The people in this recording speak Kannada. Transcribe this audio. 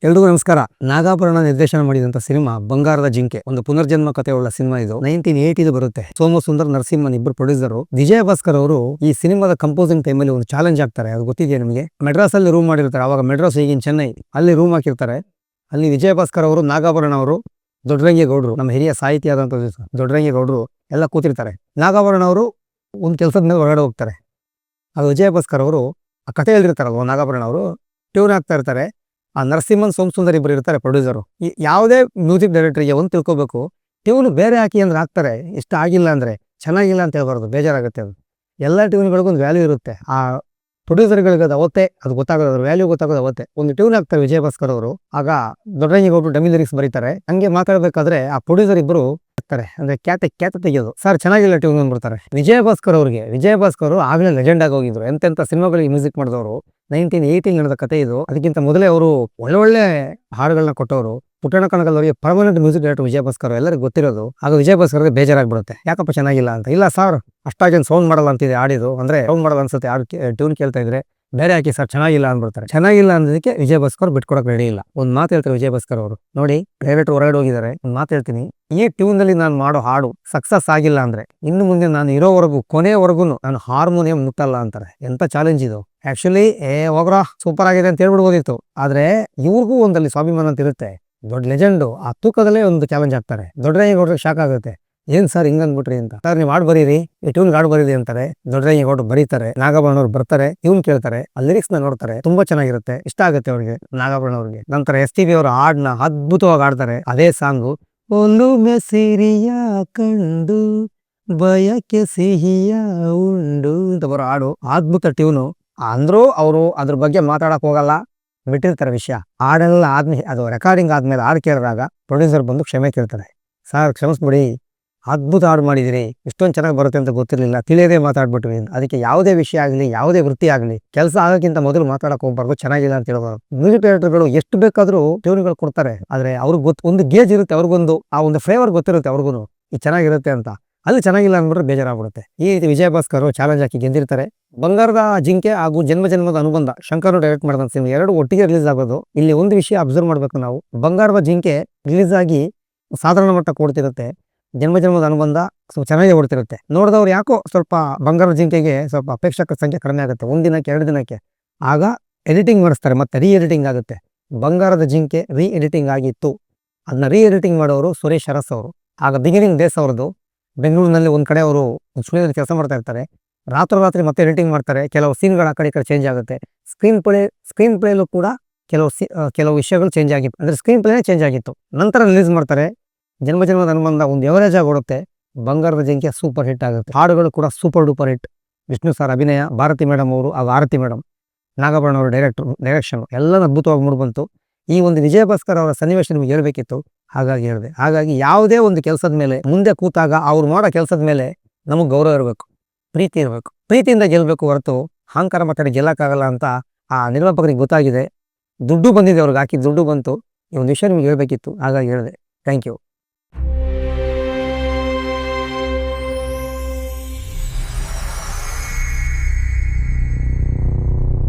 ಎಲ್ರಿಗೂ ನಮಸ್ಕಾರ. ನಾಗಾಭರಣ ನಿರ್ದೇಶನ ಮಾಡಿದಂತ ಸಿನಿಮಾ ಬಂಗಾರದ ಜಿಂಕೆ, ಒಂದು ಪುನರ್ಜನ್ಮ ಕಥೆಯುಳ್ಳ ಸಿನಿಮಾ ಇದು. 1980 ಬರುತ್ತೆ. ಸೋಮು ಸುಂದರ್, ನರಸಿಂಹನ್ ಇಬ್ಬರು ಪ್ರೊಡ್ಯೂಸರು. ವಿಜಯ ಭಾಸ್ಕರ್ ಅವರು ಈ ಸಿನಿಮಾದ ಕಂಪೋಸಿಂಗ್ ಟೈಮಲ್ಲಿ ಒಂದು ಚಾಲೆಂಜ್ ಆಗ್ತಾರೆ. ಅದು ಗೊತ್ತಿದೆಯಾ ನಿಮಗೆ? ಮೆಡ್ರಾಸ್ ಅಲ್ಲಿ ರೂಮ್ ಮಾಡಿರ್ತಾರೆ. ಅವಾಗ ಮೆಡ್ರಾಸ್ ಈಗಿನ ಚೆನ್ನೈ, ಅಲ್ಲಿ ರೂಮ್ ಹಾಕಿರ್ತಾರೆ. ಅಲ್ಲಿ ವಿಜಯ ಭಾಸ್ಕರ್ ಅವರು, ನಾಗಾಭರಣ ಅವರು, ದೊಡ್ಡರಂಗೇಗೌಡರು, ನಮ್ಮ ಹಿರಿಯ ಸಾಹಿತಿ ಆದಂತ ದೊಡ್ಡರಂಗೇಗೌಡರು ಎಲ್ಲ ಕೂತಿರ್ತಾರೆ. ನಾಗಾಭರಣ ಅವರು ಒಂದು ಕೆಲಸದ ಮೇಲೆ ಹೊರಗಡೆ ಹೋಗ್ತಾರೆ. ಅದು ವಿಜಯ ಭಾಸ್ಕರ್ ಅವರು ಆ ಕಥೆ ಹೇಳಿರ್ತಾರಲ್ವ, ನಾಗಾಭರಣ ಅವರು ಟ್ಯೂನ್ ಆಗ್ತಾ ಇರ್ತಾರೆ. ಆ ನರಸಿಂಹನ್, ಸೋಮ್ ಸುಂದರ್ ಇಬ್ಬರು ಇರ್ತಾರೆ ಪ್ರೊಡ್ಯೂಸರು. ಯಾವುದೇ ಮ್ಯೂಸಿಕ್ ಡೈರೆಕ್ಟರ್ಗೆ ಒಂದು ತಿಳ್ಕೊಬೇಕು, ಟ್ಯೂನ್ ಬೇರೆ ಹಾಕಿ ಅಂದ್ರೆ ಹಾಕ್ತಾರೆ, ಇಷ್ಟ ಆಗಿಲ್ಲ ಅಂದ್ರೆ ಚೆನ್ನಾಗಿಲ್ಲ ಅಂತ ಹೇಳ್ಬಾರ್ದು, ಬೇಜಾರಾಗುತ್ತೆ. ಅದು ಎಲ್ಲ ಟ್ಯೂನ್ಗಳಿಗೂ ಒಂದು ವ್ಯಾಲ್ಯೂ ಇರುತ್ತೆ. ಆ ಪ್ರೊಡ್ಯೂಸರ್ಗಳಿಗೆ ಅದು ಅವತ್ತೇ ಅದು ಗೊತ್ತಾಗೋದು, ವ್ಯಾಲ್ಯೂ ಗೊತ್ತಾಗೋದು ಅವತ್ತೇ. ಒಂದು ಟ್ಯೂನ್ ಹಾಕ್ತಾರೆ ವಿಜಯ ಭಾಸ್ಕರ್ ಅವರು. ಆಗ ದೊಡ್ಡರಂಗೇಗೌಡರು ಡಮ್ಮಿ ಲಿರಿಕ್ಸ್ ಬರೀತಾರೆ. ಹಂಗೆ ಮಾತಾಡ್ಬೇಕಾದ್ರೆ ಆ ಪ್ರೊಡ್ಯೂಸರ್ ಇಬ್ಬರು ಇರ್ತಾರೆ, ಅಂದ್ರೆ ಕ್ಯಾತೆ ತೆಗೆಯೋದು, ಸರ್ ಚೆನ್ನಾಗಿಲ್ಲ ಟ್ಯೂನ್ ಅಂದ್ಬಿಡ್ತಾರೆ. ವಿಜಯ ಭಾಸ್ಕರ್ ಅವರು ಆಗ್ಲೇ ಲೆಜೆಂಡ್ ಆಗಿ ಹೋಗಿದ್ರು. ಎಂತೆಂತ ಸಿನಿಮಾಗಳಿಗೆ ಮ್ಯೂಸಿಕ್ ಮಾಡಿದವರು. 1980 ನಡೆದ ಕಥೆ ಇದು. ಅದಕ್ಕಿಂತ ಮೊದಲೇ ಅವರು ಒಳ್ಳೆ ಹಾಡುಗಳನ್ನ ಕೊಟ್ಟವರು. ಪುಟ್ಟಣ ಕಣಗಲ್ವರಿಗೆ ಪರ್ಮನೆಂಟ್ ಮ್ಯೂಸಿಕ್ ಡೈರೆಕ್ಟರ್ ವಿಜಯ ಭಾಸ್ಕರ್, ಎಲ್ಲರಿಗೂ ಗೊತ್ತಿರೋದು. ಆಗ ವಿಜಯ ಭಾಸ್ಕರ್ಗೆ ಬೇಜಾರಾಗ್ಬಿಡುತ್ತೆ, ಯಾಕಪ್ಪ ಚೆನ್ನಾಗಿಲ್ಲ ಅಂತ. ಇಲ್ಲ ಸರ್, ಅಷ್ಟಾಗೇನು ಸೌಂಡ್ ಮಾಡಲ್ಲ ಅಂತಿದೆ ಹಾಡಿದು, ಅಂದ್ರೆ ಸೌಂಡ್ ಮಾಡಲ್ಲ ಅನ್ಸುತ್ತೆ, ಟ್ಯೂನ್ ಕೇಳ್ತಾ ಇದ್ರೆ ಬೇರೆ ಹಾಕಿ ಸರ್ ಚೆನ್ನಾಗಿಲ್ಲ ಅಂದ್ಬಿಡ್ತಾರೆ. ಚೆನ್ನಾಗಿಲ್ಲ ಅನ್ನೋದಕ್ಕೆ ವಿಜಯ ಭಾಸ್ಕರ್ ಬಿಟ್ಕೊಡಕ್ ರೆಡಿ ಇಲ್ಲ. ಒಂದು ಮಾತು ಹೇಳ್ತಾರೆ ವಿಜಯ ಭಾಸ್ಕರ್ ಅವರು, ನೋಡಿ ಡೈರೆಕ್ಟರ್ ಹೊರಗಡೆ ಹೋಗಿದ್ದಾರೆ, ಒಂದು ಮಾತು ಹೇಳ್ತೀನಿ, ಈ ಟ್ಯೂನ್ ನಲ್ಲಿ ನಾನು ಮಾಡೋ ಹಾಡು ಸಕ್ಸಸ್ ಆಗಿಲ್ಲ ಅಂದ್ರೆ ಇನ್ನು ಮುಂದೆ ನಾನು ಇರೋವರೆಗೂ ಕೊನೆಯವರೆಗೂ ನಾನು ಹಾರ್ಮೋನಿಯಂ ಮುಟ್ಟಲ್ಲ ಅಂತಾರೆ. ಎಂತ ಚಾಲೆಂಜ್ ಇದು. ಆಕ್ಚುಲಿ ಹೋಗ್ರ ಸೂಪರ್ ಆಗಿದೆ ಅಂತ ಹೇಳ್ಬಿಡ್ಬೋದಿತ್ತು, ಆದ್ರೆ ಇವ್ರಿಗೂ ಒಂದಲ್ಲಿ ಸ್ವಾಭಿಮಾನ ಅಂತ ಇರುತ್ತೆ. ದೊಡ್ಡ ಲೆಜೆಂಡು ಆ ತೂಕದಲ್ಲೇ ಒಂದು ಚಾಲೆಂಜ್ ಆಗ್ತಾರೆ. ದೊಡ್ಡರಂಗೇಗೌಡರಿಗೆ ಶಾಕ್ ಆಗುತ್ತೆ, ಏನ್ ಸರ್ ಹಿಂಗಂದ್ಬಿಟ್ರಿ ಅಂತ. ಸರ್ ನೀವು ಹಾಡು ಬರೀರಿ, ಈ ಟ್ಯೂನ್ ಹಾಡು ಬರೀರಿ ಅಂತಾರೆ. ದೊಡ್ಡರಂಗೇಗೌಡರು ಬರೀತಾರೆ, ನಾಗಾಭರಣ ಅವ್ರು ಬರ್ತಾರೆ, ಟ್ಯೂನ್ ಕೇಳ್ತಾರೆ, ಆ ಲಿರಿಕ್ಸ್ ನ ನೋಡ್ತಾರೆ, ತುಂಬಾ ಚೆನ್ನಾಗಿರುತ್ತೆ, ಇಷ್ಟ ಆಗುತ್ತೆ ಅವ್ರಿಗೆ, ನಾಗಾಭರಣ ಅವ್ರಿಗೆ. ನಂತರ STB ಅವರ ಹಾಡ್ನ ಅದ್ಭುತವಾಗಿ ಆಡ್ತಾರೆ. ಅದೇ ಸಾಂಗು, ಒಲುಮೆ ಸಿರಿಯ ಕಂಡು ಬಯಕೆ ಸಿಹಿಯ ಉಂಡು ಅಂತ ಬರೋ ಹಾಡು, ಅದ್ಭುತ ಟ್ಯೂನು. ಅಂದ್ರೂ ಅವರು ಅದ್ರ ಬಗ್ಗೆ ಮಾತಾಡಕ್ ಹೋಗಲ್ಲ, ಬಿಟ್ಟಿರ್ತಾರೆ ವಿಷಯ. ಹಾಡೆಲ್ಲ ಆದ್ಮೇಲೆ, ಅದು ರೆಕಾರ್ಡಿಂಗ್ ಆದ್ಮೇಲೆ ಹಾಡು ಕೇಳಿದಾಗ ಪ್ರೊಡ್ಯೂಸರ್ ಬಂದು ಕ್ಷಮೆ ಕೇಳ್ತಾರೆ. ಸರ್ ಕ್ಷಮಿಸ್ಬಿಡಿ, ಅದ್ಭುತ ಹಾಡು ಮಾಡಿದಿರಿ, ಇಷ್ಟೊಂದು ಚೆನ್ನಾಗಿ ಬರುತ್ತೆ ಅಂತ ಗೊತ್ತಿರಲಿಲ್ಲ, ತಿಳಿಯದೇ ಮಾತಾಡ್ಬಿಟ್ವಿ. ಅದಕ್ಕೆ ಯಾವುದೇ ವಿಷಯ ಆಗಲಿ, ಯಾವುದೇ ವೃತ್ತಿ ಆಗಲಿ, ಕೆಲಸ ಆಗೋಕ್ಕಿಂತ ಮೊದಲು ಮಾತಾಡಕ್ ಹೋಗ್ಬಾರ್ದು, ಚೆನ್ನಾಗಿಲ್ಲ ಅಂತ ಹೇಳ್ಬಾರ್ದು. ಮ್ಯೂಸಿಕ್ ಡೈರೆಕ್ಟರ್ಗಳು ಎಷ್ಟು ಬೇಕಾದ್ರೂ ಟ್ಯೂನ್ಗಳು ಕೊಡ್ತಾರೆ, ಆದ್ರೆ ಅವ್ರಿಗೆ ಒಂದು ಗೇಜ್ ಇರುತ್ತೆ, ಅವ್ರಿಗೊಂದು ಆ ಒಂದು ಫ್ಲೇವರ್ ಗೊತ್ತಿರುತ್ತೆ ಅವ್ರಿಗೂ, ಇದು ಚೆನ್ನಾಗಿರುತ್ತೆ ಅಂತ. ಅಲ್ಲಿ ಚೆನ್ನಾಗಿಲ್ಲ ಅಂದ್ಬಿಟ್ರೆ ಬೇಜಾರಾಗ್ಬಿಡುತ್ತೆ. ಈ ರೀತಿ ವಿಜಯ ಭಾಸ್ಕರ್ ಚಾಲೆಂಜ್ ಹಾಕಿ ಗೆದ್ದಿರ್ತಾರೆ. ಬಂಗಾರದ ಜಿಂಕೆ ಹಾಗೂ ಜನ್ಮ ಜನ್ಮದ ಅನುಬಂಧ, ಶಂಕರ್ ಡೈರೆಕ್ಟ್ ಮಾಡಿದಂತ ಸಿನಿಮಾ, ಎರಡು ಒಟ್ಟಿಗೆ ರಿಲೀಸ್ ಆಗೋದು. ಇಲ್ಲಿ ಒಂದು ವಿಷಯ ಅಬ್ಸರ್ವ್ ಮಾಡ್ಬೇಕು ನಾವು, ಬಂಗಾರದ ಜಿಂಕೆ ರಿಲೀಸ್ ಆಗಿ ಸಾಧಾರಣ ಮಟ್ಟ ಕೊಡ್ತಿರುತ್ತೆ, ಜನ್ಮ ಜನ್ಮದ ಅನುಬಂಧ ಚೆನ್ನಾಗಿ ಓಡ್ತಿರುತ್ತೆ. ನೋಡಿದವ್ರು ಯಾಕೋ ಸ್ವಲ್ಪ ಬಂಗಾರದ ಜಿಂಕೆಗೆ ಸ್ವಲ್ಪ ಅಪೇಕ್ಷಕ ಸಂಖ್ಯೆ ಕಡಿಮೆ ಆಗುತ್ತೆ, ಒಂದಿನಕ್ಕೆ 2 ದಿನಕ್ಕೆ. ಆಗ ಎಡಿಟಿಂಗ್ ಮಾಡಿಸ್ತಾರೆ, ಮತ್ತೆ ರೀ ಎಡಿಟಿಂಗ್ ಆಗುತ್ತೆ. ಬಂಗಾರದ ಜಿಂಕೆ ರೀ ಎಡಿಟಿಂಗ್ ಆಗಿತ್ತು, ಅದನ್ನ ರೀ ಎಡಿಟಿಂಗ್ ಮಾಡೋರು ಸುರೇಶ್ ಅರಸ್ ಅವರು. ಆಗ ಬಿಗಿನಿಂಗ್ ಡೇಸ್ ಅವ್ರದ್ದು. ಬೆಂಗಳೂರಿನಲ್ಲಿ ಒಂದ್ ಕಡೆ ಅವರು ಸ್ಟುಡಿಯೋದಲ್ಲಿ ಕೆಲಸ ಮಾಡ್ತಾ ಇರ್ತಾರೆ. ರಾತ್ರಿ ಮತ್ತೆ ಎಡಿಟಿಂಗ್ ಮಾಡ್ತಾರೆ. ಕೆಲವು ಸೀನ್ಗಳು ಆ ಕಡೆ ಈ ಕಡೆ ಚೇಂಜ್ ಆಗುತ್ತೆ. ಸ್ಕ್ರೀನ್ ಪ್ಲೇಲೂ ಕೂಡ ಕೆಲವು ವಿಷಯಗಳು ಚೇಂಜ್ ಆಗಿತ್ತು, ಅಂದ್ರೆ ಸ್ಕ್ರೀನ್ ಪ್ಲೇನೇ ಚೇಂಜ್ ಆಗಿತ್ತು. ನಂತರ ರಿಲೀಸ್ ಮಾಡ್ತಾರೆ. ಜನ್ಮ ಜನ್ಮದ ಅನುಬಂಧ ಒಂದು ಎವರೇಜ್ ಆಗಿ ಓಡುತ್ತೆ. ಬಂಗಾರದ ಜಿಂಕೆ ಸೂಪರ್ ಹಿಟ್ ಆಗುತ್ತೆ. ಹಾಡುಗಳು ಕೂಡ super duper hit. Vishnu sir ಅಭಿನಯ, ಭಾರತಿ ಮೇಡಮ್ ಅವರು ಹಾಗೂ ಆರತಿ ಮೇಡಮ್, ನಾಗಾಭರಣ ಅವರ ಡೈರೆಕ್ಷನ್ ಎಲ್ಲ ಅದ್ಭುತವಾಗಿ ಮೂಡಿಬಂತು. ಈ ಒಂದು ವಿಜಯ ಭಾಸ್ಕರ್ ಅವರ ಸನ್ನಿವೇಶ ನಿಮ್ಗೆ ಹೇಳ್ಬೇಕಿತ್ತು, ಹಾಗಾಗಿ ಹೇಳಿದೆ. ಹಾಗಾಗಿ ಯಾವುದೇ ಒಂದು ಕೆಲಸದ ಮೇಲೆ ಮುಂದೆ ಕೂತಾಗ ಅವ್ರು ಮಾಡೋ ಕೆಲಸದ ಮೇಲೆ ನಮಗೆ ಗೌರವ ಇರಬೇಕು, ಪ್ರೀತಿ ಇರಬೇಕು, ಪ್ರೀತಿಯಿಂದ ಗೆಲ್ಲಬೇಕು ಹೊರತು ಅಹಂಕಾರ ಮಾತಾಡಿ ಗೆಲ್ಲಕ್ಕಾಗಲ್ಲ ಅಂತ ಆ ನಿರ್ಮಾಪಕರಿಗೆ ಗೊತ್ತಾಗಿದೆ. ದುಡ್ಡು ಬಂದಿದೆ, ಅವ್ರಿಗೆ ಹಾಕಿ ದುಡ್ಡು ಬಂತು. ಈ ಒಂದು ವಿಷಯ ನಿಮ್ಗೆ ಹೇಳ್ಬೇಕಿತ್ತು, ಹಾಗಾಗಿ ಹೇಳಿದೆ. Thank you.